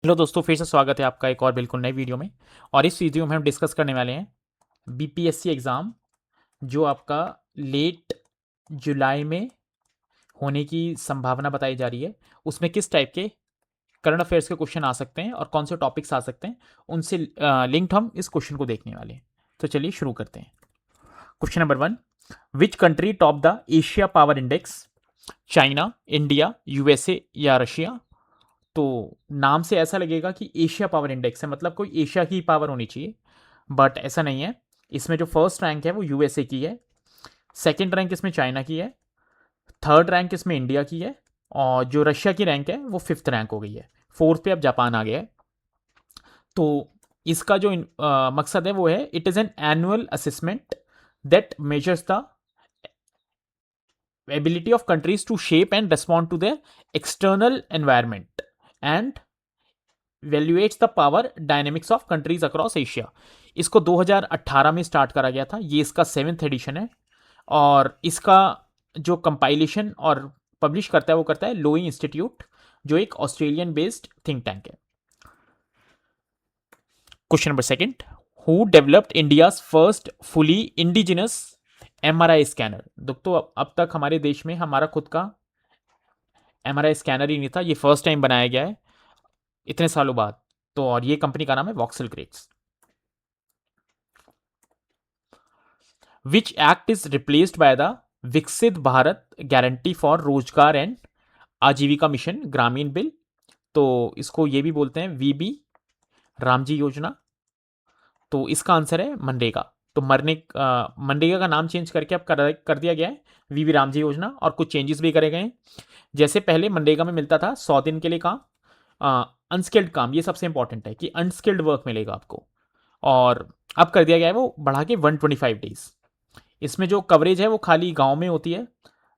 Hello दोस्तों, फिर से स्वागत है आपका एक और बिल्कुल नई वीडियो में। और इस वीडियो में हम डिस्कस करने वाले हैं बीपीएससी एग्ज़ाम जो आपका लेट जुलाई में होने की संभावना बताई जा रही है। उसमें किस टाइप के करंट अफेयर्स के क्वेश्चन आ सकते हैं और कौन से टॉपिक्स आ सकते हैं, उनसे लिंक्ड हम इस क्वेश्चन को देखने वाले हैं। तो चलिए शुरू करते हैं। Question number 1, which country top the Asia power index? China, India, USA या रशिया? तो नाम से ऐसा लगेगा कि एशिया पावर इंडेक्स है, मतलब कोई एशिया की पावर होनी चाहिए, बट ऐसा नहीं है। इसमें जो फर्स्ट रैंक है वो यूएसए की है, सेकंड रैंक इसमें चाइना की है, थर्ड रैंक इसमें इंडिया की है, और जो रशिया की रैंक है वो फिफ्थ रैंक हो गई है। फोर्थ पे अब जापान आ गया है। तो इसका जो मकसद है वो है, it is an annual assessment that measures the ability of countries to shape and respond to their external environment and evaluates the power dynamics of countries across Asia. इसको 2018 में स्टार्ट करा गया था, ये इसका 7th एडिशन है। और इसका जो कंपाइलेशन और पब्लिश करता है वो करता है लोई इंस्टीट्यूट, जो एक ऑस्ट्रेलियन बेस्ड थिंक टैंक है। Question number 2, who developed India's first fully indigenous MRI scanner? दोस्तों, अब तक हमारे देश में हमारा खुद का एमआरआई स्कैनर ही नहीं था, ये फर्स्ट टाइम बनाया गया है इतने सालों बाद। तो और ये कंपनी का नाम है voxel greats. Which act is replaced by the विकसित भारत गारंटी फॉर रोजगार एंड आजीविका मिशन ग्रामीण बिल? तो इसको ये भी बोलते हैं वीबी रामजी योजना। तो इसका आंसर है मनरेगा। तो मनरेगा का नाम चेंज करके अब कर दिया गया है वीबी रामजी योजना, और कुछ चेंजेस भी करे गए हैं। जैसे पहले मनरेगा में मिलता था 100 दिन के लिए काम, अनस्किल्ड काम, ये सबसे इंपॉर्टेंट है कि अनस्किल्ड वर्क मिलेगा आपको। और अब कर दिया गया है वो बढ़ा के 125 डेज। इसमें जो कवरेज है वो खाली गांव में होती है,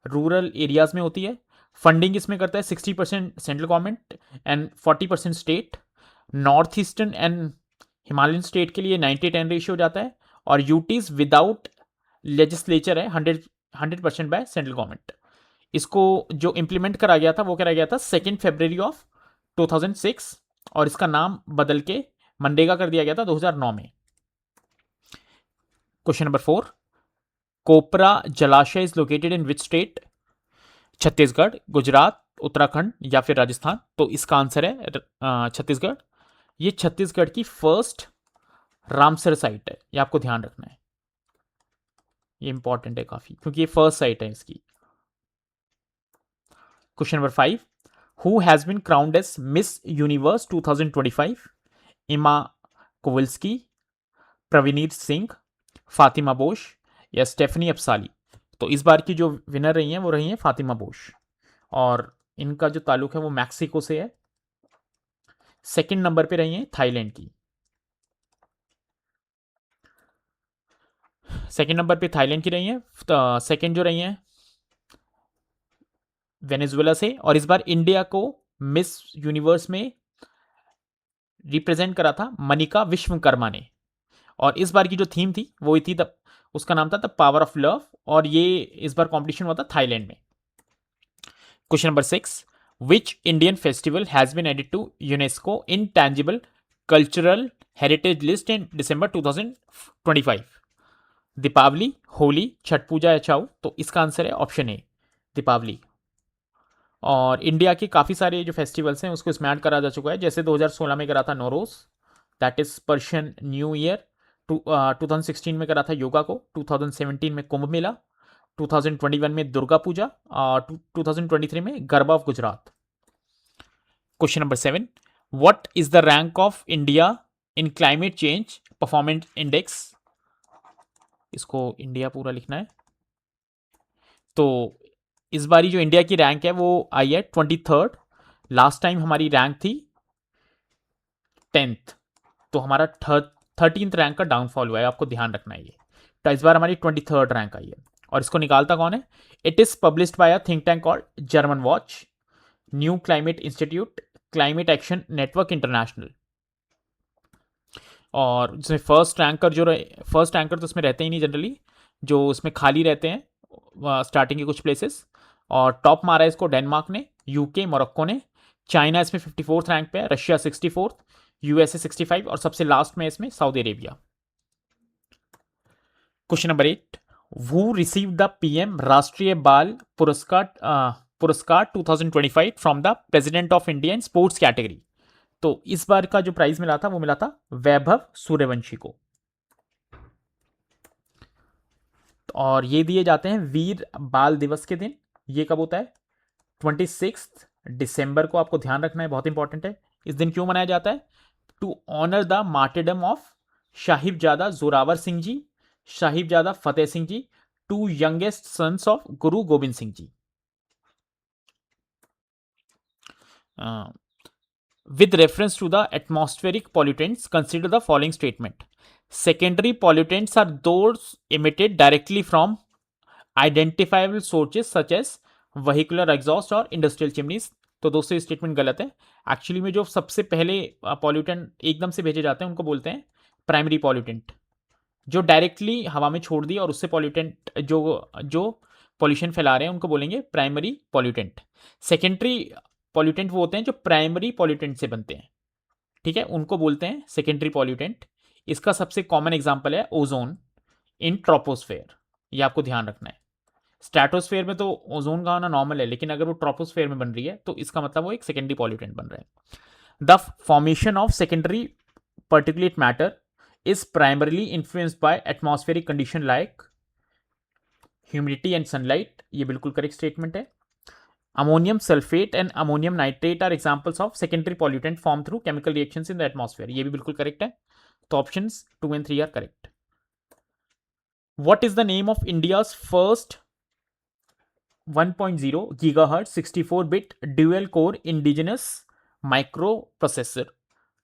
रूरल एरियाज में होती है। फंडिंग इसमें करता है 60% central government and 40% state. North eastern and Himalayan state के लिए 90-10 रेशियो जाता है। और यूटीज विदाउट लेजिस्लेचर है 100% बाय सेंट्रल गवर्नमेंट। इसको जो इम्प्लीमेंट करा गया था वो करा गया था 2 फरवरी ऑफ 2006, और इसका नाम बदल के मनरेगा कर दिया गया था 2009 में। क्वेश्चन नंबर 4, कोपरा जलाशय is located in which state? Chhattisgarh, Gujarat, Uttarakhand या फिर राजस्थान? तो इसका आंसर है छत्तीसगढ़। ये छत्तीसगढ़ की फर्स्ट रामसर साइट है, ये आपको ध्यान रखना है, ये इंपॉर्टेंट है काफी क्योंकि ये फर्स्ट साइट है इसकी। Question number 5, who has been crowned as Miss Universe 2025? इमा कोविल्स्की, प्रवीनीत सिंह, फातिमा बोश या स्टेफनी अपसाली? तो इस बार की जो विनर रही हैं वो रही हैं फातिमा बोश, और इनका जो ताल्लुक है वो मैक्सिको से है। सेकंड नंबर पे रही हैं थाईलैंड की, सेकंड नंबर पे थाईलैंड की रही हैं। सेकंड जो रही हैं वेनेजुएला से। और इस बार इंडिया को मिस यूनिवर्स में रिप्रेजेंट करा था मनिका विश्वकर्मा ने। और इस बार की जो थीम थी वो थी उसका नाम था द पावर ऑफ लव, और ये इस बार कॉम्पिटिशन हुआ था थाईलैंड में। Question number 6, which Indian festival has been added to UNESCO intangible cultural heritage list in December 2025? Deepavali, Holi, Chhath Puja या छाऊ? तो इसका आंसर है ऑप्शन ए, दीपावली। और इंडिया के काफ़ी सारे जो फेस्टिवल्स हैं उसको इसमें ऐड करा जा चुका है, जैसे 2016 में करा था Nowruz, that is Persian new year. 2016 में करा था योगा को, 2017 में कुंभ मेला, 2021 में दुर्गा पूजा, और 2023 में garba of Gujarat. Question number 7, what is the rank of India in climate change performance index? इसको इंडिया पूरा लिखना है। तो इस बारी जो इंडिया की रैंक है वो आई है 23rd। लास्ट टाइम हमारी रैंक थी 10th, तो हमारा 13th रैंक का डाउनफॉल हुआ है, आपको ध्यान रखना है ये। तो इस बार हमारी 23rd रैंक आई है, और इसको निकालता कौन है? It is published by a think tank called German watch, new climate institute, climate action network international. और जिसमें फर्स्ट रैंकर तो इसमें रहते ही नहीं जनरली, जो इसमें खाली रहते हैं स्टार्टिंग के कुछ प्लेसेस। और टॉप मारा है इसको डेनमार्क ने, यूके, मोरक्को ने, चाइना इसमें 54th रैंक पे है, रशिया 64th, यूएसए 65 और सबसे लास्ट में इसमें Saudi Arabia. Question number 8, who receive the PM राष्ट्रीय बाल पुरस्कार 2025 from the president of India in sports category. तो इस बार का जो प्राइज मिला था वो मिला था वैभव सूर्यवंशी को। और ये दिए जाते हैं वीर बाल दिवस के दिन। ये कब होता है? 26 दिसंबर को। आपको ध्यान रखना है, बहुत इंपॉर्टेंट है। इस दिन क्यों मनाया जाता है? To honour the martyrdom of Sahibzada Zorawar Singh ji, Sahibzada Fateh Singh ji, two youngest sons of Guru Gobind Singh ji. With reference to the atmospheric pollutants, consider the following statement. Secondary pollutants are those emitted directly from identifiable sources such as vehicular exhaust और industrial chimneys। तो दोस्तों ये statement गलत है। Actually में जो सबसे पहले पॉल्यूटेंट एकदम से भेजे जाते हैं उनको बोलते हैं प्राइमरी पॉल्यूटेंट, जो डायरेक्टली हवा में छोड़ दिए और उससे पॉल्यूटेंट जो जो पॉल्यूशन फैला रहे हैं उनको बोलेंगे प्राइमरी पॉल्यूटेंट। सेकेंडरी पॉल्यूटेंट वो होते हैं जो प्राइमरी पॉल्यूटेंट से बनते हैं, ठीक है, उनको बोलते हैं सेकेंडरी पॉल्यूटेंट। इसका सबसे कॉमन एग्जांपल है ओजोन इन ट्रोपोस्फेयर। ये आपको ध्यान रखना है। स्ट्रेटोस्फेयर में तो ओजोन का होना नॉर्मल है, लेकिन अगर वो ट्रोपोस्फेयर में बन रही है तो इसका मतलब वो एक सेकेंडरी पॉल्यूटेंट बन रहा है। The formation of secondary particulate matter is primarily influenced by atmospheric condition like humidity and sunlight। ये बिल्कुल करेक्ट स्टेटमेंट है। Ammonium sulphate and ammonium nitrate are examples of secondary pollutant form through chemical reactions in the atmosphere. ये भी बिल्कुल correct है। तो options 2 and 3 are correct. What is the name of India's first 1.0 gigahertz 64-bit dual core indigenous microprocessor?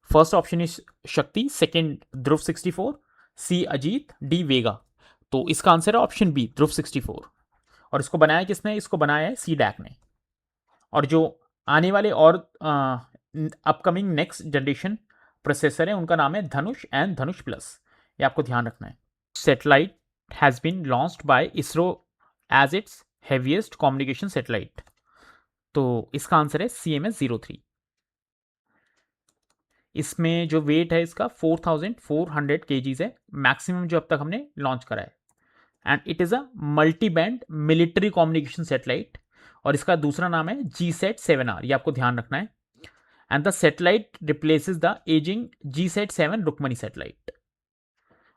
First option is Shakti, second Dhruv 64, C Ajit, D Vega. तो इसका answer है option B ध्रुव 64। और इसको बनाया किसने? इसको बनाया है सी डैक ने। और जो आने वाले और अपकमिंग नेक्स्ट जनरेशन प्रोसेसर है उनका नाम है धनुष एंड धनुष प्लस। ये आपको ध्यान रखना है। Satellite has been launched by ISRO as its heaviest communication satellite. तो इसका आंसर है CMS-03। इसमें जो वेट है इसका 4400 kgs है, मैक्सिमम जो अब तक हमने लॉन्च करा है। And it is a multi band military communication satellite. और इसका दूसरा नाम है GSAT-7R। ये आपको ध्यान रखना है। And the satellite replaces the ageing GSAT-7 Rukmini satellite.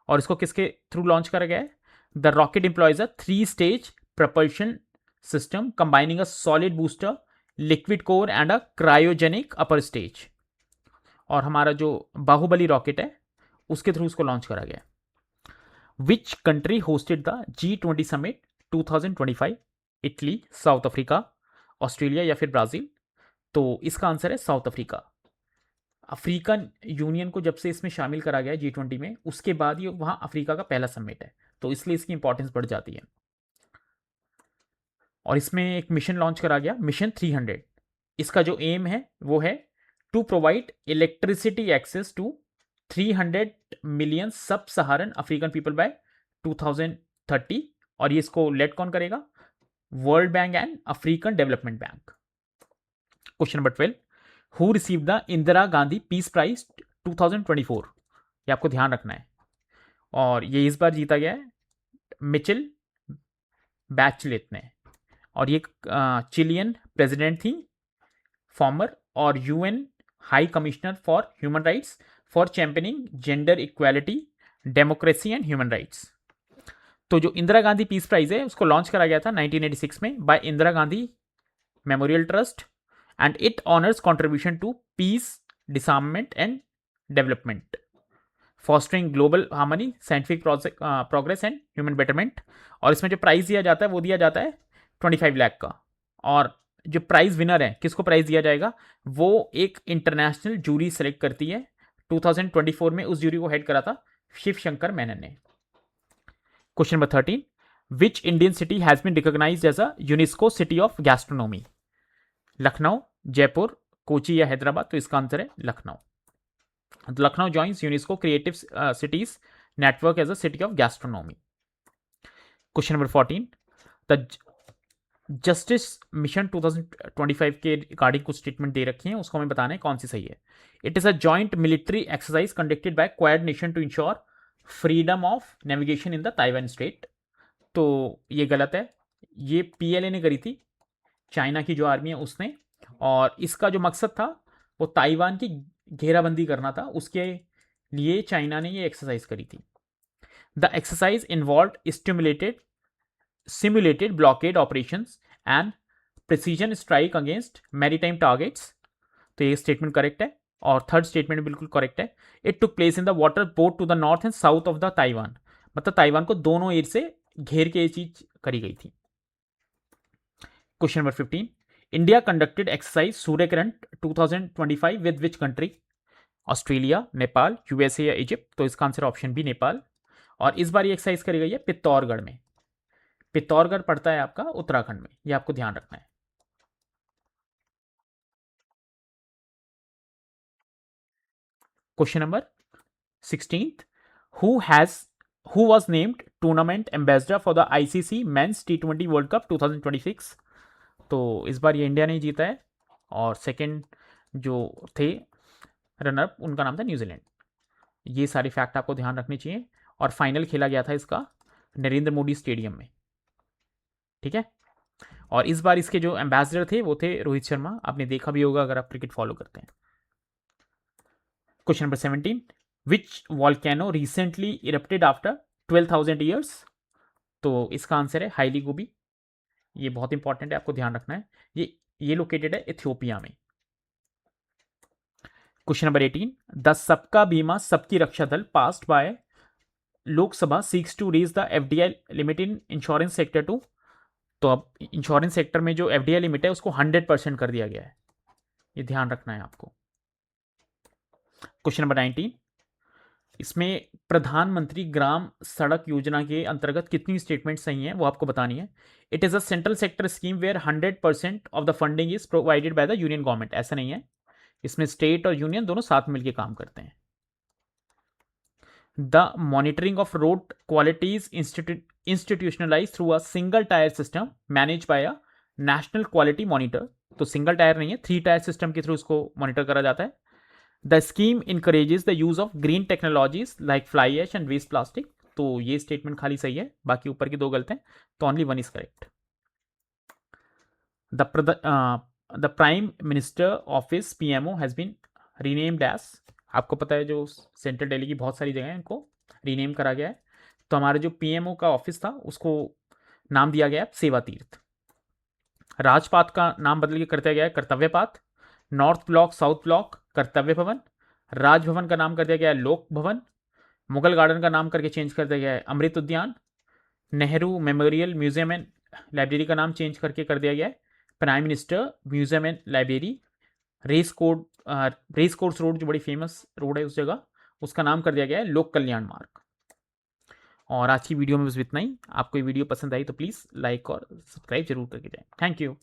और इसको किसके थ्रू लॉन्च करा गया है? The rocket employs a 3-stage propulsion system combining a solid booster, liquid core and a cryogenic upper stage. और हमारा जो बाहुबली रॉकेट है उसके थ्रू उसको लॉन्च करा गया। Which country hosted the G20 summit 2025? Italy, south Africa, Australia या फिर ब्राजील? तो इसका आंसर है साउथ अफ्रीका। अफ्रीकन यूनियन को जब से इसमें शामिल करा गया G20 में, उसके बाद ये वहां अफ्रीका का पहला समिट है, तो इसलिए इसकी इंपॉर्टेंस बढ़ जाती है। और इसमें एक मिशन लॉन्च करा गया, मिशन 300। इसका जो एम है वो है to provide electricity access to 300 million sub Saharan African people bye 2030। और ये इसको लेड कौन करेगा? World Bank and African Development Bank. Question number 12, who receive the Indira Gandhi Peace Prize 2024? ये आपको ध्यान रखना है। और ये इस बार जीता गया है मिचेल बैचलेट ने। और ये चिलियन प्रेसिडेंट थी फॉर्मर, और UN high commissioner for human rights for championing gender equality, democracy and human rights. तो जो इंदिरा गांधी पीस प्राइज है उसको लॉन्च करा गया था 1986 में by Indira Gandhi Memorial Trust. And it honours contribution to peace, disarmament and development, fostering global harmony, scientific progress and human betterment. और इसमें जो प्राइज दिया जाता है वो दिया जाता है 25 लाख का। और जो प्राइज विनर है, किसको प्राइज दिया जाएगा? वो एक इंटरनेशनल जूरी सेलेक्ट करती है। 2024 में उस जूरी को हेड करा था शिव शंकर मेनन ने। Question number 13, which Indian city has been recognised as a UNESCO city of gastronomy? Lucknow, Jaipur, Kochi या हैदराबाद? तो इसका आंसर है Lucknow. Lucknow joins UNESCO Creative Cities Network as a city of gastronomy. Question number 14, Justice Mission 2025 के regarding कुछ statement दे रखी हैं, उसको हमें बताना है कौन सी सही है। It is a joint military exercise conducted by Quad nation to ensure freedom of navigation in the Taiwan strait. तो ये गलत है, ये पीएलए ने करी थी, चाइना की जो आर्मी है उसने, और इसका जो मकसद था वो ताइवान की घेराबंदी करना था, उसके लिए चाइना ने ये एक्सरसाइज करी थी। The exercise involve stimulated simulated blockade operations and precision strike against maritime targets। तो ये स्टेटमेंट करेक्ट है, और थर्ड स्टेटमेंट बिल्कुल करेक्ट है। It took place in the water both to the north and south of the Taiwan, मतलब Taiwan को दोनों as से घेर के ये चीज करी गई थी। Question number 15, India conducted exercise Surya Kiran 2025 with which country? Australia, Nepal, USA या इजिप्ट? तो इसका आंसर ऑप्शन बी नेपाल। और इस बार ये एक्सरसाइज करी गई है पित्तौरगढ़ में। पित्तौरगढ़ पड़ता है आपका उत्तराखंड में, ये आपको ध्यान रखना है। Question number 16th, who has who was named tournament ambassador for the ICC Men's T20 World Cup 2026? तो इस बार ये इंडिया ने जीता है, और सेकंड जो थे रनर उनका नाम था न्यूजीलैंड। ये सारे फैक्ट आपको ध्यान रखने चाहिए। और फाइनल खेला गया था इसका नरेंद्र मोदी स्टेडियम में, ठीक है। और इस बार इसके जो एम्बेसडर थे वो थे रोहित शर्मा, आपने देखा भी होगा अगर आप क्रिकेट फॉलो करते हैं। Question number 17, which volcano recently erupted after 12,000 years? तो इसका आंसर है हाइली गोबी। ये बहुत इंपॉर्टेंट है, आपको ध्यान रखना है। ये लोकेटेड है इथियोपिया में। क्वेश्चन नंबर 18, द सबका बीमा सबकी रक्षा दल passed by Lok Sabha seeks to raise the FDI limit in insurance sector to. तो अब इंश्योरेंस सेक्टर में जो एफडीआई लिमिट है उसको 100% कर दिया गया है, ये ध्यान रखना है आपको। क्वेश्चन नंबर 19, इसमें प्रधानमंत्री ग्राम सड़क योजना के अंतर्गत कितनी स्टेटमेंट सही हैं वो आपको बतानी है। It is a central sector scheme where 100% of the funding is provided by the union government. ऐसा नहीं है, इसमें स्टेट और यूनियन दोनों साथ मिलकर काम करते हैं। The monitoring of road quality is institutionalize through a single tier system manage by a national quality monitor. तो सिंगल टायर नहीं है, 3 टायर सिस्टम के थ्रू उसको मॉनिटर करा जाता है। The scheme encourages the use of green technologies like fly ash and waste plastic. तो ये स्टेटमेंट खाली सही है, बाकी ऊपर की 2 गलत हैं, तो only 1 is correct. The prime minister office PMO has been renamed as. आपको पता है जो सेंट्रल दिल्ली की बहुत सारी जगह हैं उनको रीनेम करा गया है, तो हमारे जो पीएमओ का ऑफिस था उसको नाम दिया गया है सेवा तीर्थ। राजपाथ का नाम बदल के कर दिया गया है कर्तव्य path. North block south block कर्तव्य भवन। राजभवन का नाम कर दिया गया है लोक भवन। मुगल गार्डन का नाम करके चेंज कर दिया गया है Amrit Udyan. Nehru memorial museum and library का नाम चेंज करके कर दिया गया है prime minister museum and library. Race course road जो बड़ी फेमस रोड है उस जगह, उसका नाम कर दिया गया है लोक कल्याण मार्ग। और आज की वीडियो में बस इतना ही। आपको ये वीडियो पसंद आई तो प्लीज़ लाइक और सब्सक्राइब जरूर करके जाएं। Thank you.